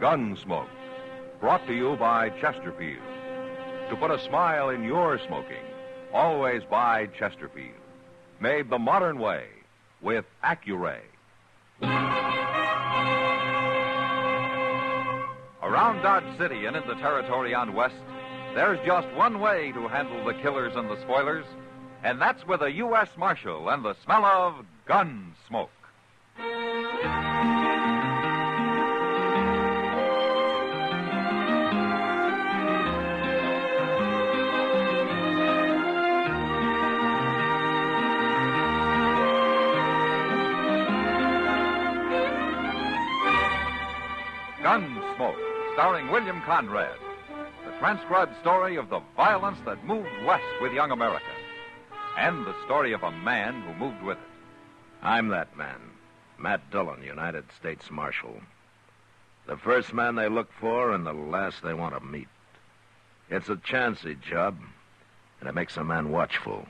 Gunsmoke, brought to you by Chesterfield. To put a smile in your smoking, always buy Chesterfield. Made the modern way with Accuray. Around Dodge City and in the territory on West, there's just one way to handle the killers and the spoilers, and that's with a U.S. Marshal and the smell of Gunsmoke. Gunsmoke, starring William Conrad. The transcribed story of the violence that moved west with young America. And the story of a man who moved with it. I'm that man, Matt Dillon, United States Marshal. The first man they look for and the last they want to meet. It's a chancy job, and it makes a man watchful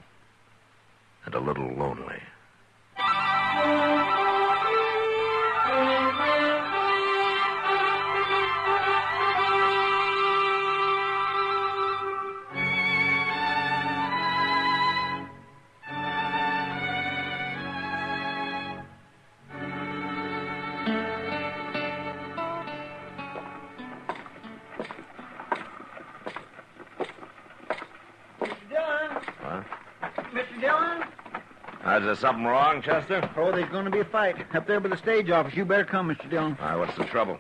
and a little lonely. Mr. Dillon? Is there something wrong, Chester? Oh, there's going to be a fight up there by the stage office. You better come, Mr. Dillon. What's the trouble?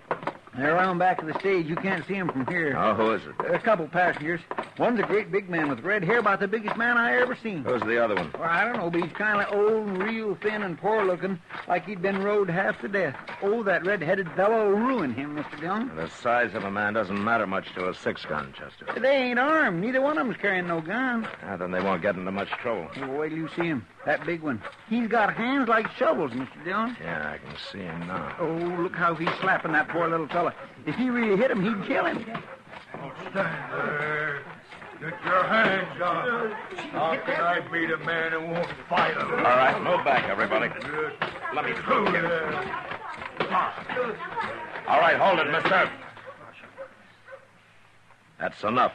They're around back of the stage. You can't see them from here. Oh, who is it? A couple passengers. One's a great big man with red hair, about the biggest man I ever seen. Who's the other one? Well, I don't know, but he's kind of old and real thin and poor-looking, like he'd been rode half to death. Oh, that red-headed fellow will ruin him, Mr. Dillon. The size of a man doesn't matter much to a six-gun, Chester. They ain't armed. Neither one of them's carrying no gun. Then they won't get into much trouble. Well, wait till you see him. That big one. He's got hands like shovels, Mr. Dillon. Yeah, I can see him now. Oh, look how he's slapping that poor little fella. If he really hit him, he'd kill him. Oh, stand there. Get your hands up. How can I beat a man who won't fight him? All right, move back, everybody. Let me through. All right, hold it, mister. That's enough.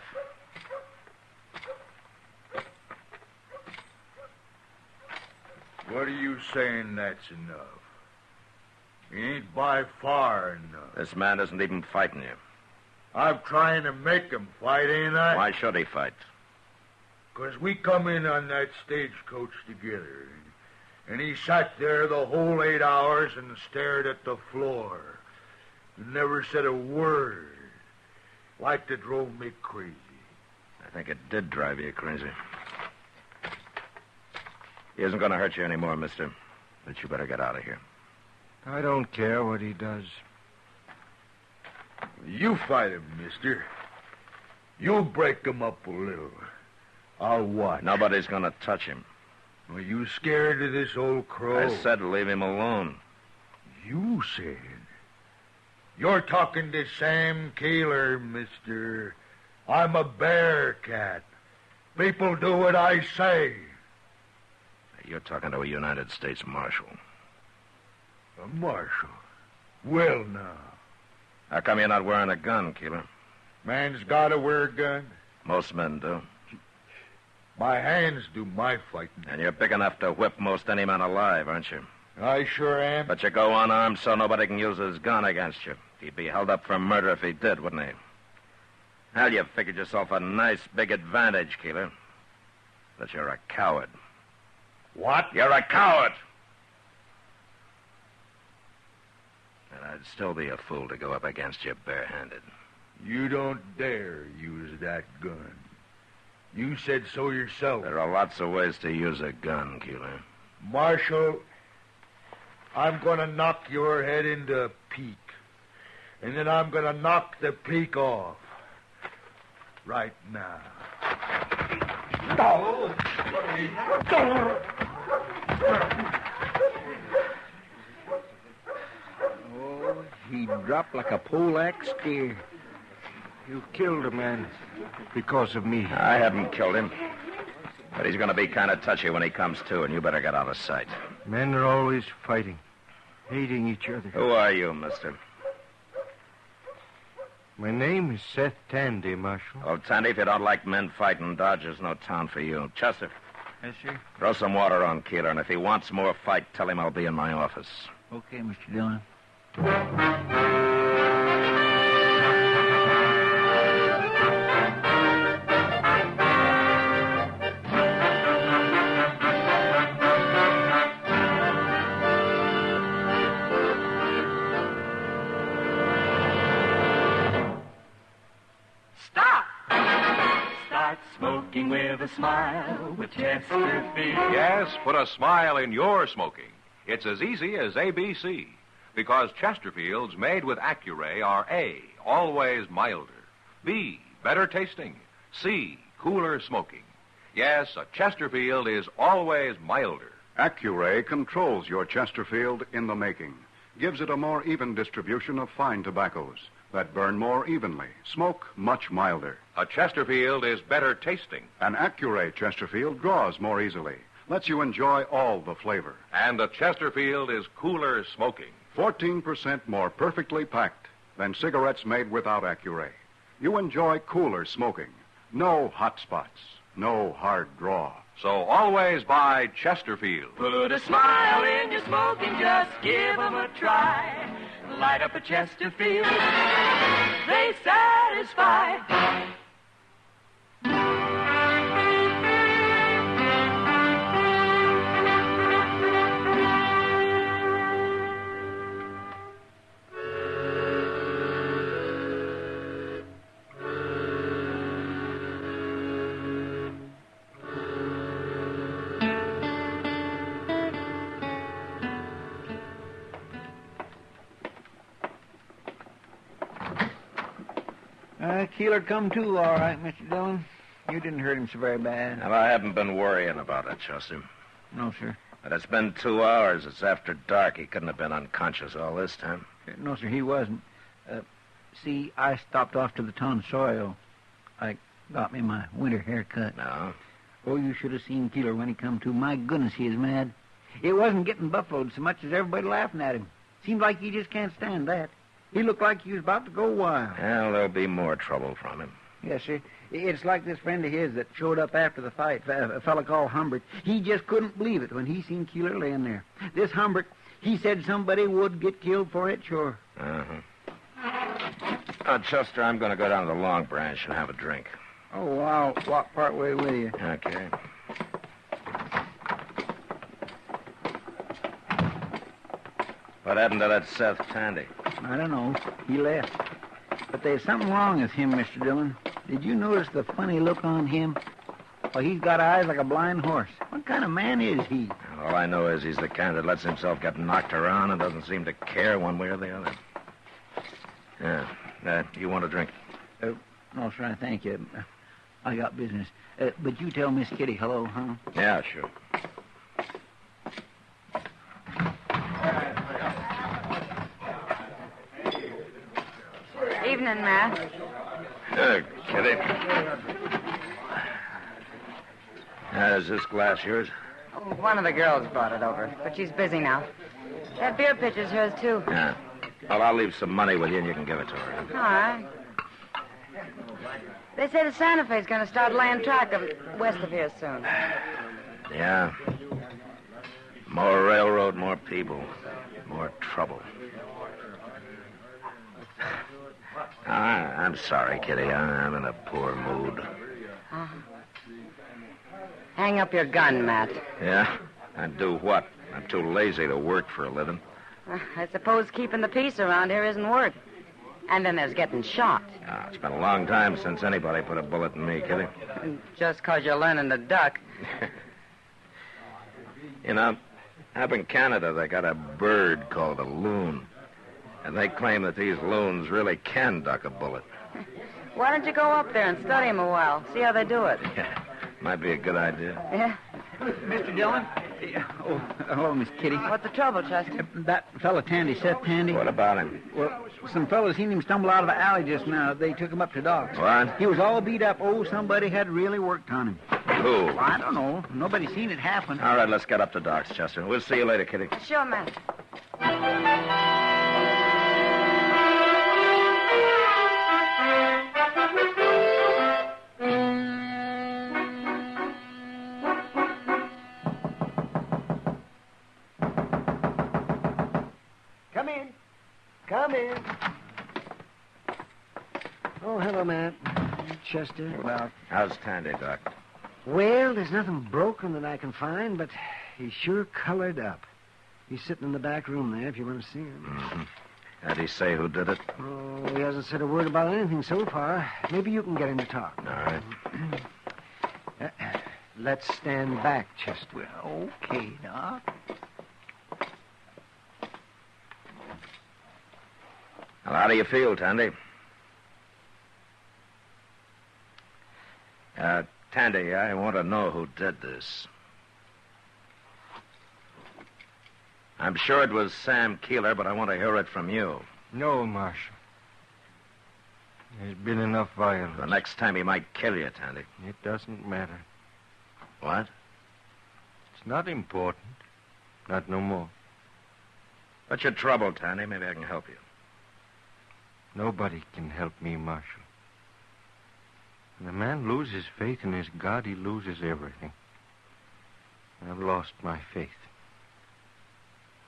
What are you saying that's enough? It ain't by far enough. This man isn't even fighting you. I'm trying to make him fight, ain't I? Why should he fight? 'Cause we come in on that stagecoach together. And he sat there the whole 8 hours and stared at the floor. And never said a word. Like it drove me crazy. I think it did drive you crazy. He isn't going to hurt you anymore, mister. But you better get out of here. I don't care what he does. You fight him, mister. You break him up a little. I'll watch. Nobody's going to touch him. Are you scared of this old crow? I said leave him alone. You said? You're talking to Sam Kaler, mister. I'm a bear cat. People do what I say. You're talking to a United States Marshal. A marshal? Well, now. How come you're not wearing a gun, Keeler? Man's got to wear a gun. Most men do. My hands do my fighting. And you're big enough to whip most any man alive, aren't you? I sure am. But you go unarmed so nobody can use his gun against you. He'd be held up for murder if he did, wouldn't he? Hell, you figured yourself a nice big advantage, Keeler. But you're a coward. What? You're a coward! And I'd still be a fool to go up against you barehanded. You don't dare use that gun. You said so yourself. There are lots of ways to use a gun, Keeler. Marshal, I'm going to knock your head into a peak. And then I'm going to knock the peak off. Right now. Oh, he dropped like a poleaxe steer. You killed a man because of me. I haven't killed him. But he's going to be kind of touchy when he comes to, and you better get out of sight. Men are always fighting, hating each other. Who are you, mister? My name is Seth Tandy, Marshal. Well, Tandy, if you don't like men fighting, Dodge's no town for you. Chester, Yes, sir. throw some water on Keeler, and if he wants more fight, tell him I'll be in my office. Okay, Mr. Dillon. Start smoking with a smile with Chesterfield. Yes, put a smile in your smoking. It's as easy as ABC. Because Chesterfields made with Accuray are A, always milder. B, better tasting. C, cooler smoking. Yes, a Chesterfield is always milder. Accuray controls your Chesterfield in the making, gives it a more even distribution of fine tobaccos that burn more evenly, smoke much milder. A Chesterfield is better tasting. An Accuray Chesterfield draws more easily, lets you enjoy all the flavor. And a Chesterfield is cooler smoking. 14% more perfectly packed than cigarettes made without Accuray. You enjoy cooler smoking. No hot spots, no hard draw. So always buy Chesterfield. Put a smile in your smoking, just give 'em a try. Light up a Chesterfield, they satisfy. Keeler come too, all right, Mr. Dillon. You didn't hurt him so very bad. Well, I haven't been worrying about it, Chester. No, sir. But it's been 2 hours. It's after dark. He couldn't have been unconscious all this time. No, sir, he wasn't. See, I stopped off to the tonsorial. I got me my winter haircut. No? Oh, you should have seen Keeler when he come to. My goodness, he is mad. It wasn't getting buffaloed so much as everybody laughing at him. Seemed like he just can't stand that. He looked like he was about to go wild. Well, there'll be more trouble from him. Yes, sir. It's like this friend of his that showed up after the fight, a fella called Humbert. He just couldn't believe it when he seen Keeler laying there. This Humbert, he said somebody would get killed for it, sure. Chester, I'm going to go down to the Long Branch and have a drink. Oh, I'll walk part way with you. Okay. What happened to that Seth Tandy? I don't know. He left. But there's something wrong with him, Mr. Dillon. Did you notice the funny look on him? Well, he's got eyes like a blind horse. What kind of man is he? All I know is he's the kind that lets himself get knocked around and doesn't seem to care one way or the other. Yeah. You want a drink? No, sir, I thank you. I got business. But you tell Miss Kitty hello, huh? Yeah, sure. Evening, Matt. Kitty. Is this glass yours? One of the girls brought it over, but she's busy now. That beer pitcher's hers, too. Yeah. Well, I'll leave some money with you and you can give it to her. All right. They say the Santa Fe's going to start laying track of west of here soon. Yeah. More railroad, more people, more trouble. I'm sorry, Kitty. I'm in a poor mood. Uh-huh. Hang up your gun, Matt. Yeah? And do what? I'm too lazy to work for a living. I suppose keeping the peace around here isn't work. And then there's getting shot. It's been a long time since anybody put a bullet in me, Kitty. Just 'cause you're learning to duck. You know, up in Canada, they got a bird called a loon. And they claim that these loons really can duck a bullet. Why don't you go up there and study them a while? See how they do it. Yeah, might be a good idea. Yeah? Mr. Dillon? Oh, hello, Miss Kitty. What's the trouble, Chester? That fella Tandy, Seth Tandy. What about him? Well, some fellas seen him stumble out of the alley just now. They took him up to Doc's. What? He was all beat up. Oh, somebody had really worked on him. Who? Well, I don't know. Nobody seen it happen. All right, let's get up to Doc's, Chester. We'll see you later, Kitty. Sure, Matt. Chester. How's Tandy, Doc? Well, there's nothing broken that I can find, but he's sure colored up. He's sitting in the back room there if you want to see him. Mm-hmm. Did he say who did it? Oh, he hasn't said a word about anything so far. Maybe you can get him to talk. All right. Let's stand back, Chester. Well, okay, Doc. Well, how do you feel, Tandy? Tandy, I want to know who did this. I'm sure it was Sam Keeler, but I want to hear it from you. No, Marshal. There's been enough violence. The next time he might kill you, Tandy. It doesn't matter. What? It's not important. Not no more. What's your trouble, Tandy? Maybe I can help you. Nobody can help me, Marshal. When a man loses faith in his God, he loses everything. I've lost my faith.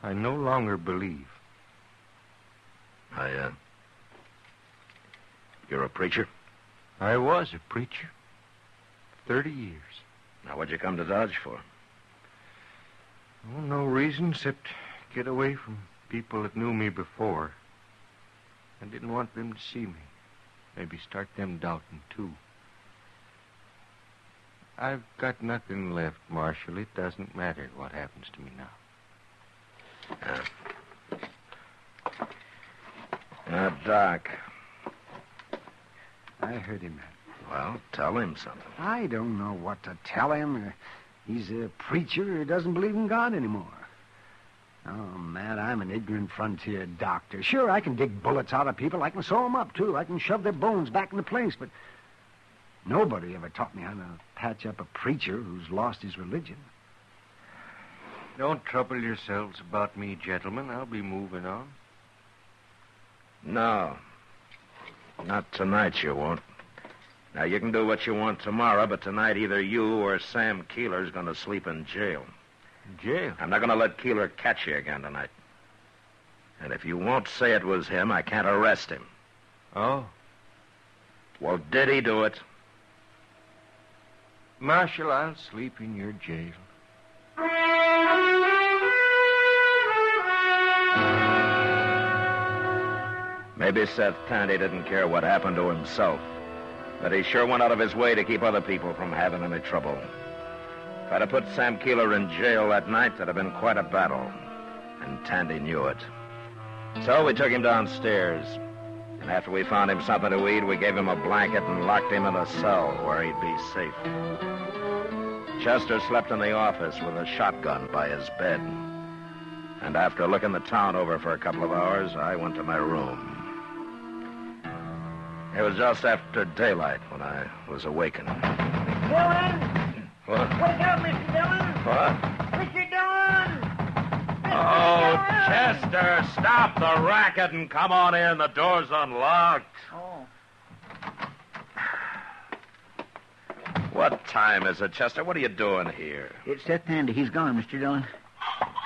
I no longer believe. You're a preacher? I was a preacher. 30 years. Now, what'd you come to Dodge for? Oh, no reason except get away from people that knew me before. I didn't want them to see me. Maybe start them doubting, too. I've got nothing left, Marshal. It doesn't matter what happens to me now. Doc. I heard him. Well, tell him something. I don't know what to tell him. He's a preacher who doesn't believe in God anymore. Oh, Matt, I'm an ignorant frontier doctor. Sure, I can dig bullets out of people. I can sew them up, too. I can shove their bones back into place, but nobody ever taught me how to patch up a preacher who's lost his religion. Don't trouble yourselves about me, gentlemen. I'll be moving on. No. Not tonight, you won't. Now, you can do what you want tomorrow, but tonight either you or Sam Keeler's going to sleep in jail. Jail? I'm not going to let Keeler catch you again tonight. And if you won't say it was him, I can't arrest him. Oh? Well, did he do it? Marshal, I'll sleep in your jail. Maybe Seth Tandy didn't care what happened to himself, but he sure went out of his way to keep other people from having any trouble. If I'd have put Sam Keeler in jail that night, that'd have been quite a battle, and Tandy knew it. So we took him downstairs, and after we found him something to eat, we gave him a blanket and locked him in a cell where he'd be safe. Chester slept in the office with a shotgun by his bed. And after looking the town over for a couple of hours, I went to my room. It was just after daylight when I was awakened. Dillon! What? Wake up, Mr. Dillon! What? Mr. Dillon! Oh, Chester, stop the racket and come on in. The door's unlocked. Oh. What time is it, Chester? What are you doing here? It's Seth Tandy. He's gone, Mr. Dillon.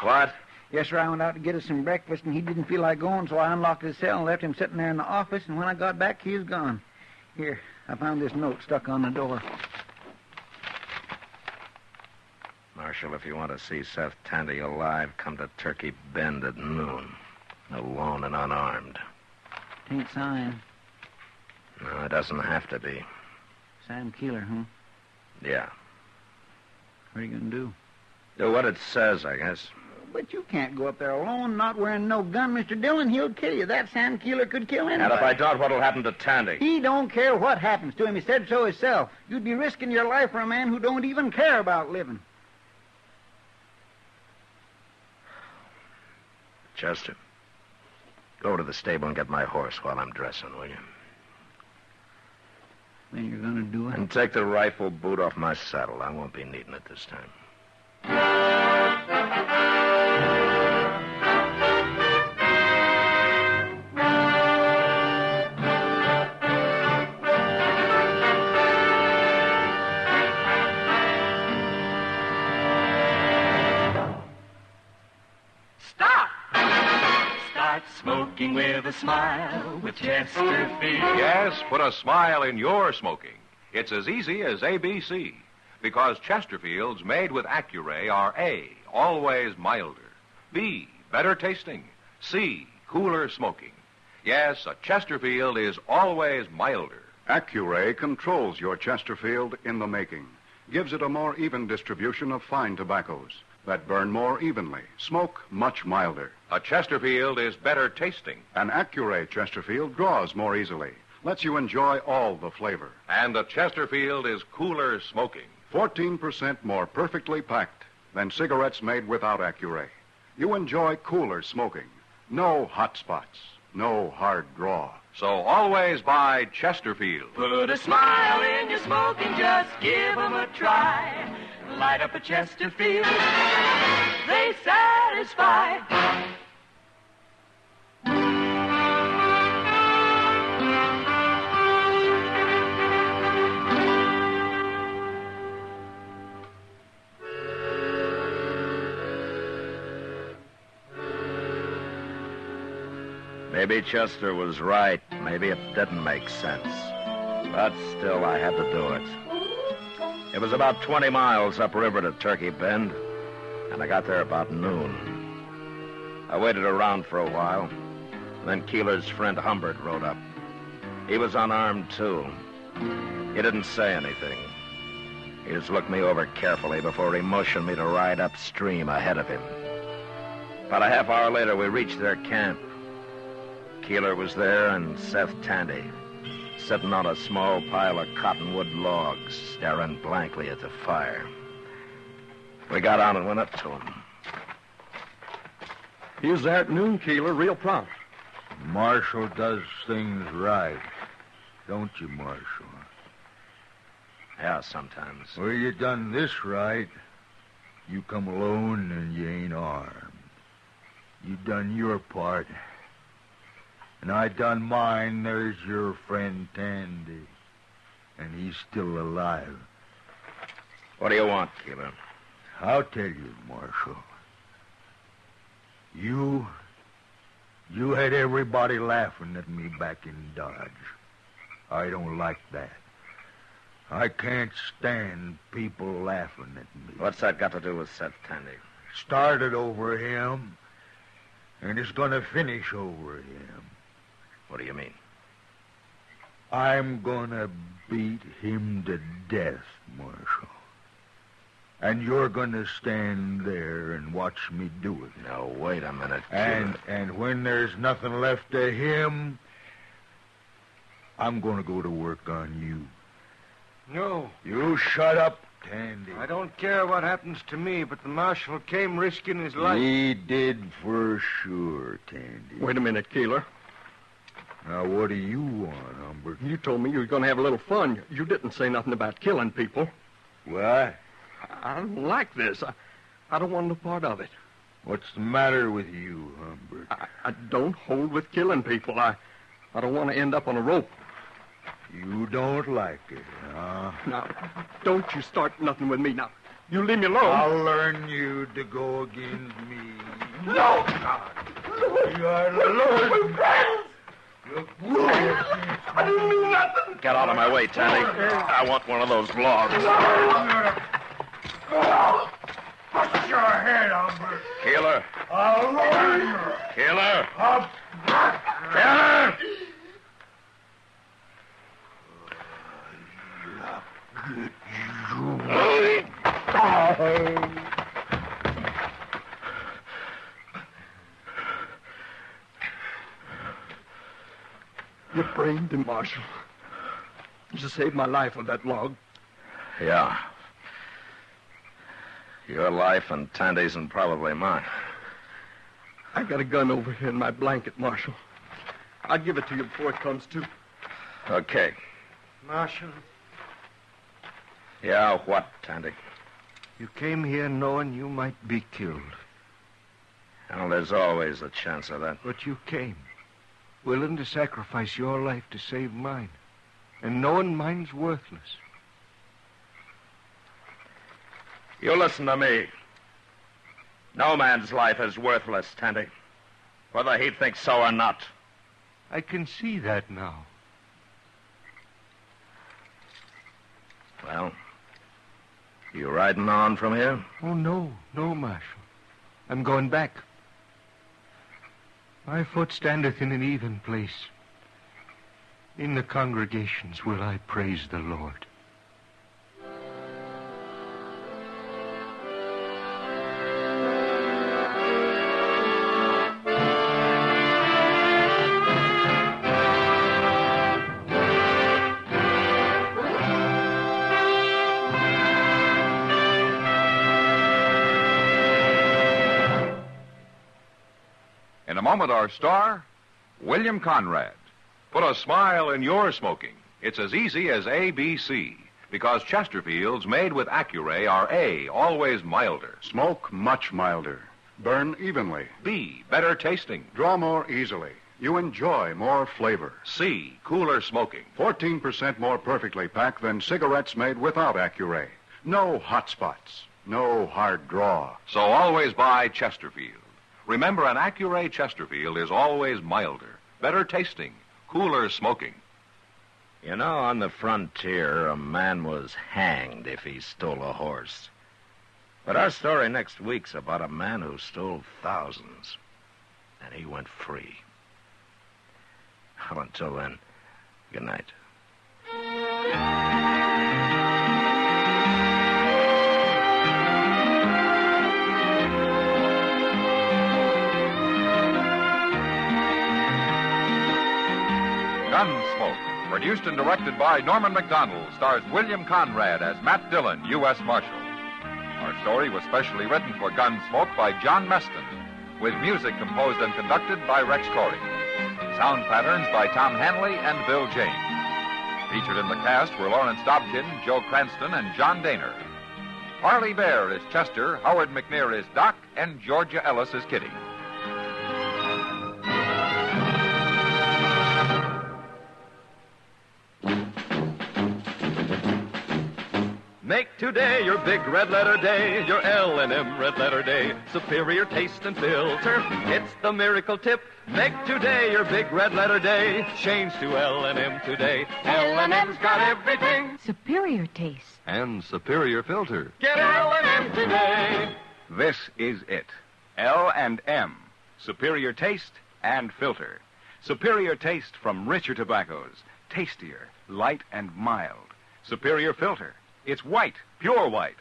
What? Yes, sir, I went out to get us some breakfast, and he didn't feel like going, so I unlocked his cell and left him sitting there in the office, and when I got back, he was gone. Here, I found this note stuck on the door. Marshal, if you want to see Seth Tandy alive, come to Turkey Bend at noon. Alone and unarmed. Tain't signed. No, it doesn't have to be. Sam Keeler, huh? Yeah. What are you going to do? Do what it says, I guess. But you can't go up there alone, not wearing no gun, Mr. Dillon. He'll kill you. That Sam Keeler could kill anybody. And if I don't, what'll happen to Tandy? He don't care what happens to him. He said so himself. You'd be risking your life for a man who don't even care about living. Chester, go to the stable and get my horse while I'm dressing, will you? Then you're going to do it? And take the rifle boot off my saddle. I won't be needing it this time. Smoking with a smile with Chesterfield. Yes, put a smile in your smoking It's as easy as ABC, because Chesterfields made with Accuray are A, always milder, B, better tasting, C, cooler smoking. Yes, a Chesterfield is always milder. Accuray controls your Chesterfield in the making, gives it a more even distribution of fine tobaccos that burn more evenly, smoke much milder. A Chesterfield is better tasting. An Accuray Chesterfield draws more easily, lets you enjoy all the flavor. And a Chesterfield is cooler smoking. 14% more perfectly packed than cigarettes made without Accuray. You enjoy cooler smoking. No hot spots, no hard draw. So always buy Chesterfield. Put a smile in your smoking, just give 'em a try. Light up a Chesterfield, they satisfy. Maybe Chester was right. Maybe it didn't make sense. But still, I had to do it. It was about 20 miles upriver to Turkey Bend, and I got there about noon. I waited around for a while. Then Keeler's friend Humbert rode up. He was unarmed, too. He didn't say anything. He just looked me over carefully before he motioned me to ride upstream ahead of him. About a half hour later, we reached their camp. Keeler was there and Seth Tandy, sitting on a small pile of cottonwood logs, staring blankly at the fire. We got on and went up to him. He was there at noon, Keeler, real prompt. Marshal does things right. Don't you, Marshal? Yeah, sometimes. Well, you done this right. You come alone and you ain't armed. You done your part. And I done mine. There's your friend Tandy. And he's still alive. What do you want, Keeler? I'll tell you, Marshal. You had everybody laughing at me back in Dodge. I don't like that. I can't stand people laughing at me. What's that got to do with Seth Tandy? Started over him, and it's going to finish over him. What do you mean? I'm going to beat him to death, Marshal. And you're going to stand there and watch me do it. Now, wait a minute, Keeler. And when there's nothing left of him, I'm going to go to work on you. No. You shut up, Tandy. I don't care what happens to me, but the marshal came risking his life. He did for sure, Tandy. Wait a minute, Keeler. Now, what do you want, Humbert? You told me you were going to have a little fun. You didn't say nothing about killing people. What? I don't like this. I don't want no part of it. What's the matter with you, Humbert? I don't hold with killing people. I don't want to end up on a rope. You don't like it, huh? Now, don't you start nothing with me now. You leave me alone. I'll learn you to go against me. No! You are Lord. I didn't mean nothing. Get out of my way, Tandy. I want one of those logs. Bust your head, Humbert. Keeler. I'll learn you. Keeler. Keeler! You framed him, Marshal. You saved my life with that log. Yeah. Your life and Tandy's and probably mine. I got a gun over here in my blanket, Marshal. I'll give it to you before it comes to. Okay. Marshal, Yeah, what, Tandy? you came here knowing you might be killed. Well, there's always a chance of that. But you came, willing to sacrifice your life to save mine, and knowing mine's worthless. You listen to me. No man's life is worthless, Tandy. Whether he thinks so or not. I can see that now. Well, you riding on from here? Oh, no, Marshal. I'm going back. My foot standeth in an even place. In the congregations will I praise the Lord. In a moment, our star, William Conrad. Put a smile in your smoking. It's as easy as ABC, because Chesterfields made with Accuray are A, always milder. Smoke much milder. Burn evenly. B, better tasting. Draw more easily. You enjoy more flavor. C, cooler smoking. 14% more perfectly packed than cigarettes made without Accuray. No hot spots. No hard draw. So always buy Chesterfield. Remember, an Accuray Chesterfield is always milder, better tasting, cooler smoking. You know, on the frontier, a man was hanged if he stole a horse. But our story next week's about a man who stole thousands, and he went free. Well, until then, good night. Gunsmoke, produced and directed by Norman Macdonald, stars William Conrad as Matt Dillon, U.S. Marshal. Our story was specially written for Gunsmoke by John Meston, with music composed and conducted by Rex Corey. Sound patterns by Tom Hanley and Bill James. Featured in the cast were Lawrence Dobkin, Joe Cranston, and John Daner. Harley Bear is Chester, Howard McNear is Doc, and Georgia Ellis is Kitty. Make today your big red letter day, your L&M red letter day. Superior taste and filter, it's the miracle tip. Make today your big red letter day. Change to L&M today. L&M's got everything. Superior taste. And superior filter. Get L&M today. This is it. L&M. Superior taste and filter. Superior taste from richer tobaccos. Tastier, light and mild. Superior filter. It's white, pure white.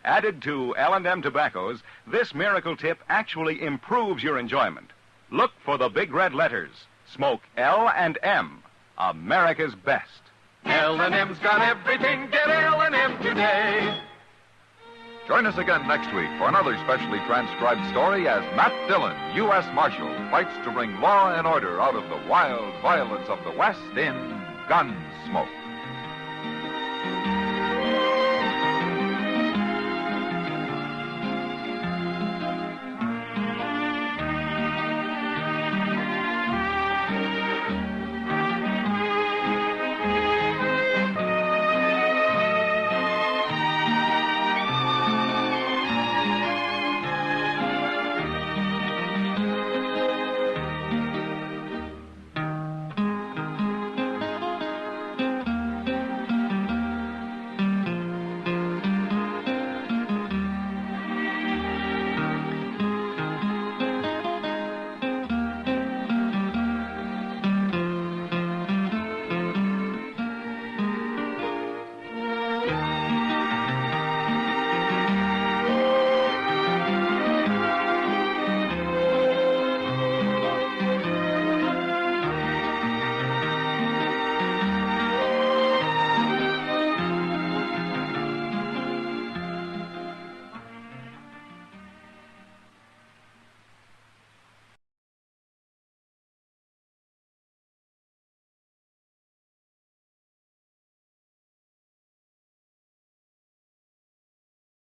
Added to L&M tobaccos, this miracle tip actually improves your enjoyment. Look for the big red letters. Smoke L&M, America's best. L&M's got everything. Get L&M today. Join us again next week for another specially transcribed story as Matt Dillon, U.S. Marshal, fights to bring law and order out of the wild violence of the West in Gunsmoke.